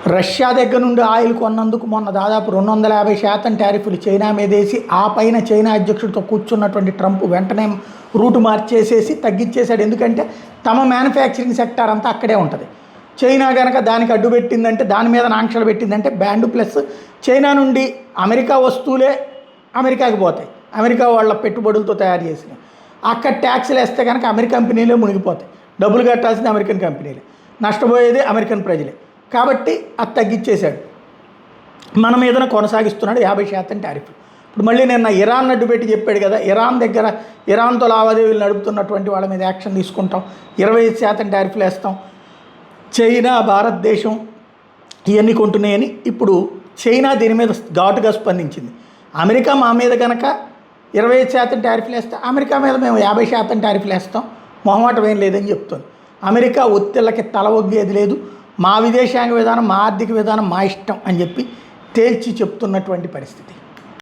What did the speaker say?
Russia దగ్గర నుండి oil కొన్నందుకు మొన్న దాదాపు 250% టారిఫ్లు చైనా మీద వేసి, ఆ పైన చైనా అధ్యక్షుడితో కూర్చున్నటువంటి ట్రంప్ వెంటనే రూటు మార్చేసేసి తగ్గించేశాడు. ఎందుకంటే తమ మ్యానుఫ్యాక్చరింగ్ సెక్టార్ అంతా అక్కడే ఉంటుంది. చైనా కనుక దానికి అడ్డు పెట్టిందంటే, దాని మీద ఆంక్షలు పెట్టిందంటే బ్యాండ్ ప్లస్ చైనా నుండి అమెరికా వస్తువులే అమెరికాకి పోతాయి. అమెరికా వాళ్ళ పెట్టుబడులతో తయారు చేసినవి. అక్కడ ట్యాక్స్లు వేస్తే కనుక అమెరికన్ కంపెనీలే మునిగిపోతాయి. డబ్బులు కట్టాల్సింది అమెరికన్ కంపెనీలే, నష్టపోయేది అమెరికన్ ప్రజలే. కాబట్టి అది తగ్గించేశాడు. మన మీదన కొనసాగిస్తున్నాడు 50% టారిఫ్. ఇప్పుడు మళ్ళీ నిన్న ఇరాన్ అడ్డు పెట్టి చెప్పాడు కదా, ఇరాన్తో లావాదేవీలు నడుపుతున్నటువంటి వాళ్ళ మీద యాక్షన్ తీసుకుంటాం, 25% టారిఫ్లు వేస్తాం, చైనా భారతదేశం ఇవన్నీ కొంటున్నాయని. ఇప్పుడు చైనా దీని మీద ఘాటుగా స్పందించింది. అమెరికా మా మీద కనుక 25% టారిఫ్లు వేస్తే అమెరికా మీద మేము 50% టారిఫ్లు వేస్తాం, మొహమాటం ఏం లేదని చెప్తుంది. అమెరికా ఒత్తిళ్ళకి తల ఒగ్గేది లేదు, మా విదేశాంగ విధానం, మా ఆర్థిక విధానం మా ఇష్టం అని చెప్పి తేల్చి చెప్తున్నటువంటి పరిస్థితి.